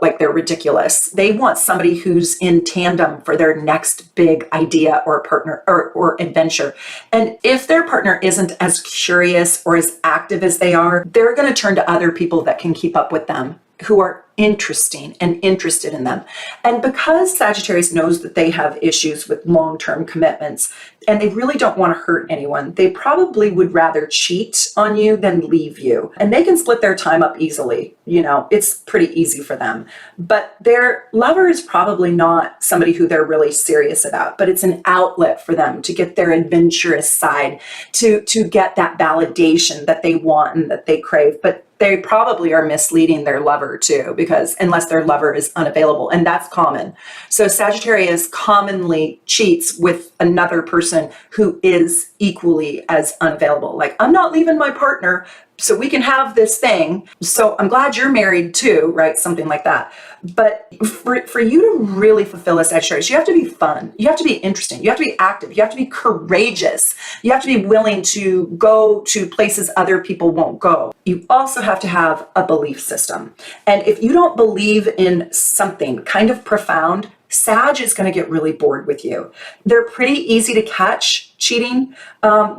like they're ridiculous. They want somebody who's in tandem for their next big idea or partner or adventure. And if their partner isn't as curious or as active as they are, they're going to turn to other people that can keep up with them, who are interesting and interested in them. And because Sagittarius knows that they have issues with long-term commitments and they really don't want to hurt anyone, they probably would rather cheat on you than leave you. And they can split their time up easily. It's pretty easy for them. But their lover is probably not somebody who they're really serious about, but it's an outlet for them to get their adventurous side, to get that validation that they want and that they crave. But they probably are misleading their lover too, because unless their lover is unavailable, and that's common. So Sagittarius commonly cheats with another person who is equally as unavailable. Like, I'm not leaving my partner so we can have this thing. So I'm glad you're married too, right? Something like that. But for you to really fulfill a Sagittarius, you have to be fun. You have to be interesting. You have to be active. You have to be courageous. You have to be willing to go to places other people won't go. You also have to have a belief system. And if you don't believe in something kind of profound, Sag is going to get really bored with you. They're pretty easy to catch cheating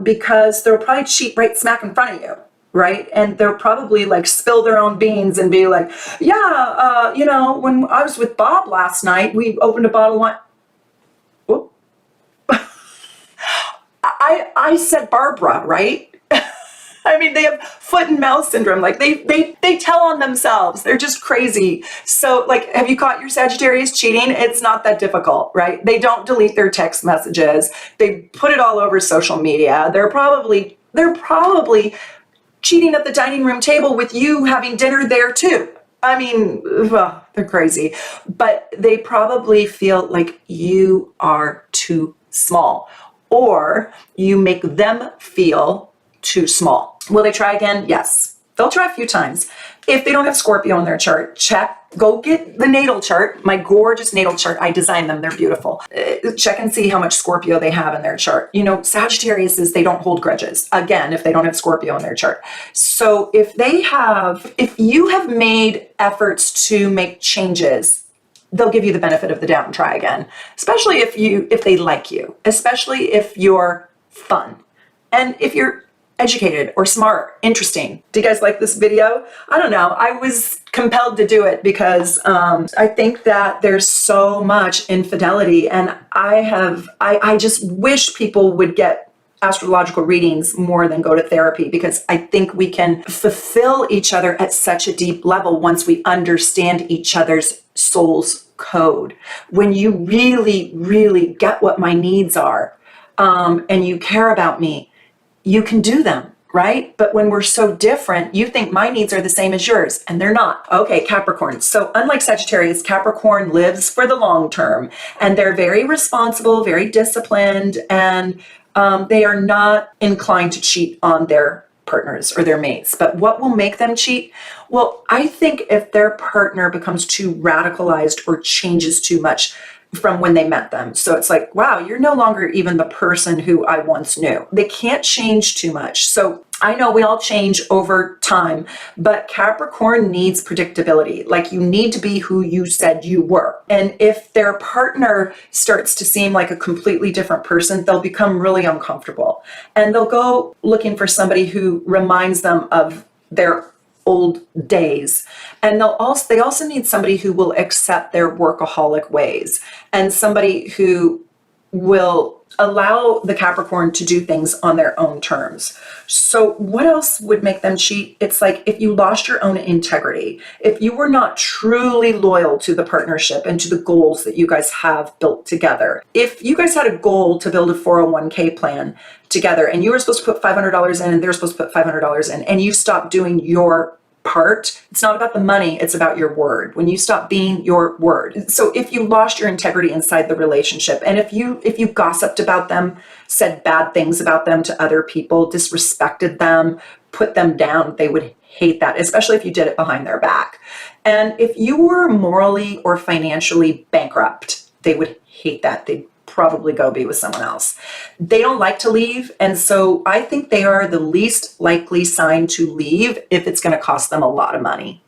because they'll probably cheat right smack in front of you. Right? And they'll probably like spill their own beans and be like, yeah, when I was with Bob last night, we opened a bottle of wine. Whoop. I said Barbara, right? I mean, they have foot and mouth syndrome. Like they tell on themselves. They're just crazy. So like, have you caught your Sagittarius cheating? It's not that difficult, right? They don't delete their text messages. They put it all over social media. They're probably cheating at the dining room table with you having dinner there too. I mean, well, they're crazy, but they probably feel like you are too small, or you make them feel too small. Will they try again? Yes. They'll try a few times. If they don't have Scorpio in their chart, go get the natal chart, my gorgeous natal chart. I designed them. They're beautiful. Check and see how much Scorpio they have in their chart. You know, Sagittarius is they don't hold grudges. Again, if they don't have Scorpio in their chart. So if you have made efforts to make changes, they'll give you the benefit of the doubt and try again. Especially if they like you, especially if you're fun. And if you're educated or smart, interesting. Do you guys like this video? I don't know. I was compelled to do it because I think that there's so much infidelity, and I just wish people would get astrological readings more than go to therapy, because I think we can fulfill each other at such a deep level once we understand each other's soul's code. When you really, really get what my needs are, and you care about me, you can do them, right? But when we're so different, you think my needs are the same as yours, and they're not. Okay, Capricorn. So unlike Sagittarius, Capricorn lives for the long term, and they're very responsible, very disciplined, and they are not inclined to cheat on their partners or their mates. But what will make them cheat? Well, I think if their partner becomes too radicalized or changes too much from when they met them. So it's like, wow, you're no longer even the person who I once knew. They can't change too much. So I know we all change over time, but Capricorn needs predictability. Like, you need to be who you said you were. And if their partner starts to seem like a completely different person, they'll become really uncomfortable. And they'll go looking for somebody who reminds them of their old days. And they also need somebody who will accept their workaholic ways, and somebody who will allow the Capricorn to do things on their own terms. So what else would make them cheat? It's like if you lost your own integrity, if you were not truly loyal to the partnership and to the goals that you guys have built together. If you guys had a goal to build a 401k plan together, and you were supposed to put $500 in and they're supposed to put $500 in, and you stopped doing your part, it's not about the money, it's about your word. When you stop being your word. So if you lost your integrity inside the relationship, and if you gossiped about them, said bad things about them to other people, disrespected them, put them down, they would hate that, especially if you did it behind their back. And if you were morally or financially bankrupt, they would hate that. They'd probably go be with someone else. They don't like to leave, and so I think they are the least likely sign to leave if it's going to cost them a lot of money.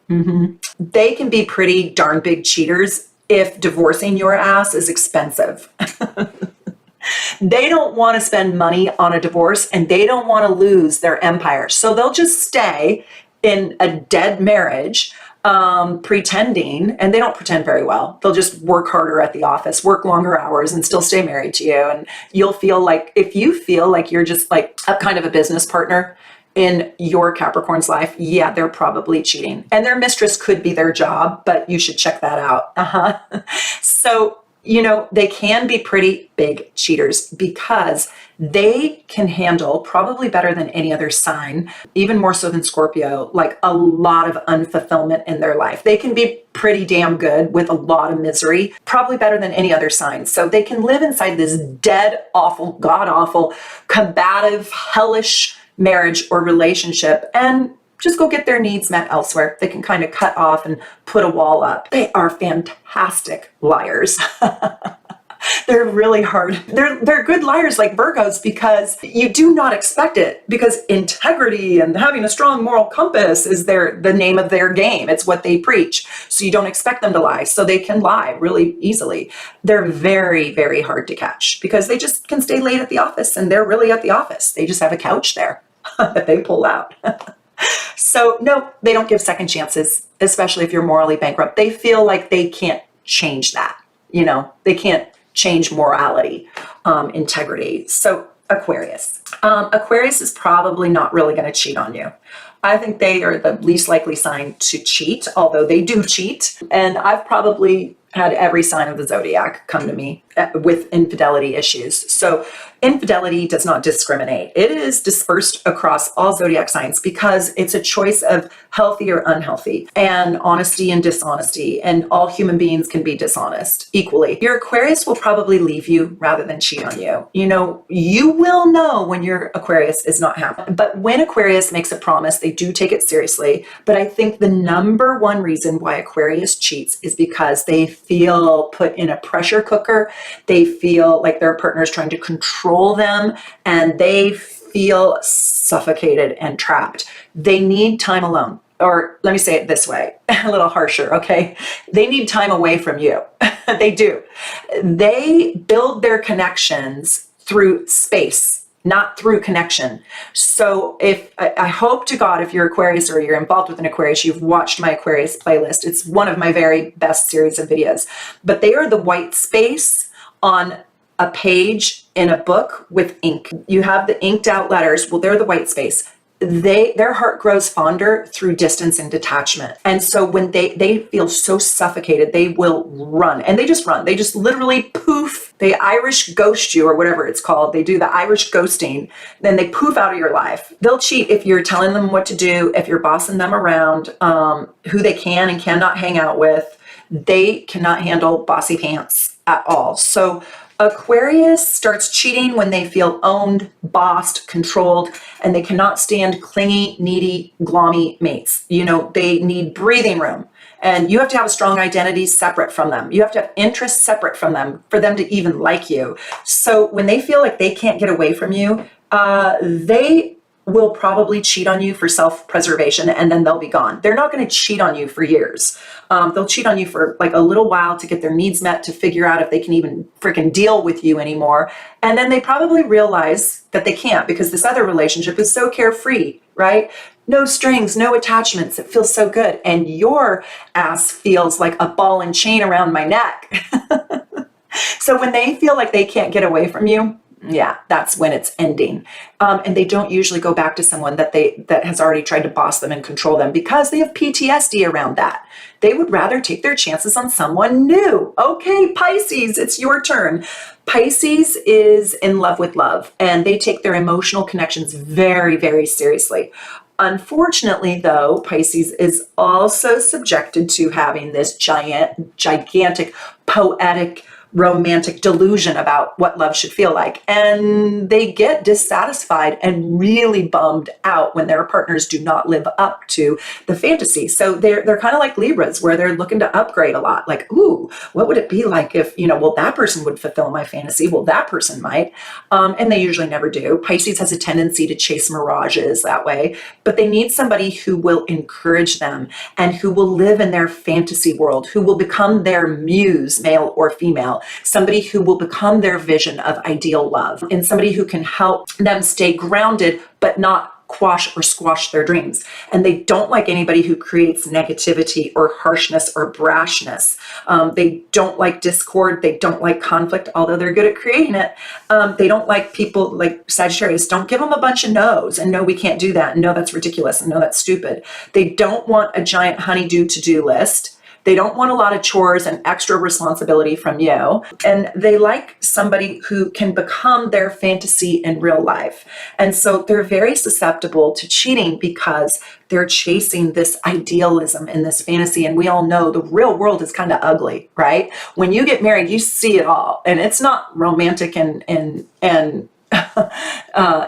They can be pretty darn big cheaters if divorcing your ass is expensive. They don't want to spend money on a divorce, and they don't want to lose their empire, so they'll just stay in a dead marriage, pretending, and they don't pretend very well. They'll just work harder at the office, work longer hours, and still stay married to you. And you'll feel like, if you feel like you're just like a kind of a business partner in your Capricorn's life, yeah, they're probably cheating. And their mistress could be their job, but you should check that out. So, you know, they can be pretty big cheaters because they can handle, probably better than any other sign, even more so than Scorpio, like a lot of unfulfillment in their life. They can be pretty damn good with a lot of misery, probably better than any other sign. So they can live inside this dead, awful, god-awful, combative, hellish marriage or relationship and just go get their needs met elsewhere. They can kind of cut off and put a wall up. They are fantastic liars. They're really hard. They're good liars like Virgos because you do not expect it, because integrity and having a strong moral compass is the name of their game. It's what they preach. So you don't expect them to lie. So they can lie really easily. They're very, very hard to catch because they just can stay late at the office, and they're really at the office. They just have a couch there that they pull out. So no, they don't give second chances, especially if you're morally bankrupt. They feel like they can't change that. You know, they can't change morality, integrity. So Aquarius. Aquarius is probably not really going to cheat on you. I think they are the least likely sign to cheat, although they do cheat. And I've probably had every sign of the zodiac come to me with infidelity issues. So infidelity does not discriminate. It is dispersed across all zodiac signs because it's a choice of healthy or unhealthy, and honesty and dishonesty, and all human beings can be dishonest equally. Your Aquarius will probably leave you rather than cheat on you. You know, you will know when your Aquarius is not happy. But when Aquarius makes a promise, they do take it seriously. But I think the number one reason why Aquarius cheats is because they feel put in a pressure cooker. They feel like their partner is trying to control them, and they feel suffocated and trapped. They need time alone. Or let me say it this way, a little harsher, okay? They need time away from you. They do. They build their connections through space, not through connection. So if I hope to God, if you're Aquarius or you're involved with an Aquarius, you've watched my Aquarius playlist. It's one of my very best series of videos. But they are the white space on a page in a book with ink. You have the inked out letters. Well, they're the white space. Their heart grows fonder through distance and detachment. And so when they feel so suffocated, they will run. And they just run. They just literally poof. They Irish ghost you, or whatever it's called. They do the Irish ghosting. Then they poof out of your life. They'll cheat if you're telling them what to do, if you're bossing them around, who they can and cannot hang out with. They cannot handle bossy pants at all. So Aquarius starts cheating when they feel owned, bossed, controlled, and they cannot stand clingy, needy, glommy mates. You know, they need breathing room. And you have to have a strong identity separate from them. You have to have interests separate from them for them to even like you. So when they feel like they can't get away from you, they will probably cheat on you for self-preservation, and then they'll be gone. They're not going to cheat on you for years. They'll cheat on you for like a little while to get their needs met, to figure out if they can even freaking deal with you anymore. And then they probably realize that they can't, because this other relationship is so carefree, right? No strings, no attachments. It feels so good. And your ass feels like a ball and chain around my neck. So when they feel like they can't get away from you, yeah, that's when it's ending. And they don't usually go back to someone that has already tried to boss them and control them, because they have PTSD around that. They would rather take their chances on someone new. Okay, Pisces, it's your turn. Pisces is in love with love, and they take their emotional connections very, very seriously. Unfortunately, though, Pisces is also subjected to having this gigantic, poetic, romantic delusion about what love should feel like. And they get dissatisfied and really bummed out when their partners do not live up to the fantasy. So they're kind of like Libras, where they're looking to upgrade a lot. Like, ooh, what would it be like if, well, that person would fulfill my fantasy. Well, that person might. And they usually never do. Pisces has a tendency to chase mirages that way, but they need somebody who will encourage them and who will live in their fantasy world, who will become their muse, male or female. Somebody who will become their vision of ideal love, and somebody who can help them stay grounded but not quash or squash their dreams. And they don't like anybody who creates negativity or harshness or brashness. They don't like discord. They don't like conflict, although they're good at creating it. They don't like people like Sagittarius. Don't give them a bunch of no's, and no, we can't do that, and no, that's ridiculous, and no, that's stupid. They don't want a giant honeydew to-do list. They don't want a lot of chores and extra responsibility from you. And they like somebody who can become their fantasy in real life. And so they're very susceptible to cheating because they're chasing this idealism and this fantasy. And we all know the real world is kind of ugly, right? When you get married, you see it all. And it's not romantic and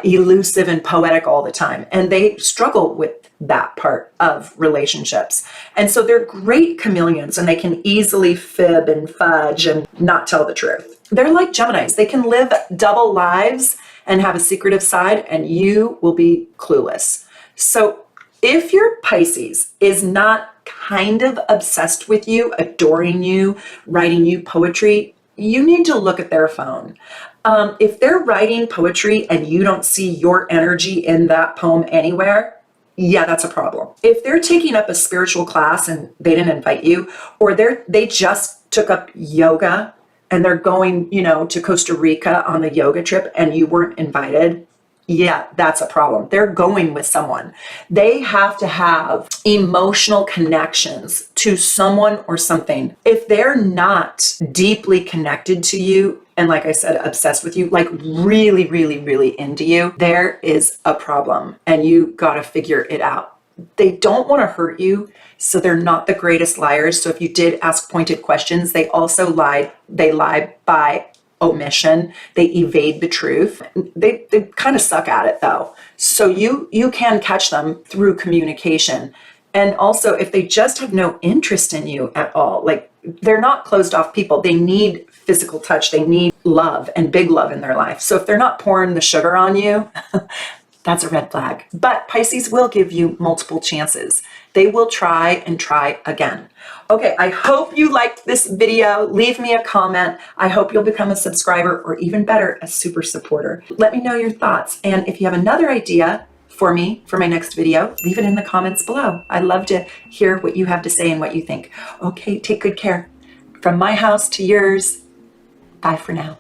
elusive and poetic all the time. And they struggle with that part of relationships. And so they're great chameleons, and they can easily fib and fudge and not tell the truth. They're like Geminis. They can live double lives and have a secretive side, and you will be clueless. So if your Pisces is not kind of obsessed with you, adoring you, writing you poetry, you need to look at their phone. If they're writing poetry and you don't see your energy in that poem anywhere, yeah, that's a problem. If they're taking up a spiritual class and they didn't invite you, or they just took up yoga and they're going, you know, to Costa Rica on the yoga trip and you weren't invited, yeah, that's a problem. They're going with someone. They have to have emotional connections to someone or something. If they're not deeply connected to you, and like I said, obsessed with you, like really, really, really into you, there is a problem and you got to figure it out. They don't want to hurt you, so they're not the greatest liars. So if you did ask pointed questions, they also lied. They lie by omission. They evade the truth. They kind of suck at it though. So you can catch them through communication. And also if they just have no interest in you at all, like they're not closed off people. They need physical touch. They need love and big love in their life. So if they're not pouring the sugar on you, that's a red flag. But Pisces will give you multiple chances. They will try and try again. Okay, I hope you liked this video. Leave me a comment. I hope you'll become a subscriber, or even better, a super supporter. Let me know your thoughts. And if you have another idea for me for my next video, leave it in the comments below. I love to hear what you have to say and what you think. Okay, take good care. From my house to yours, bye for now.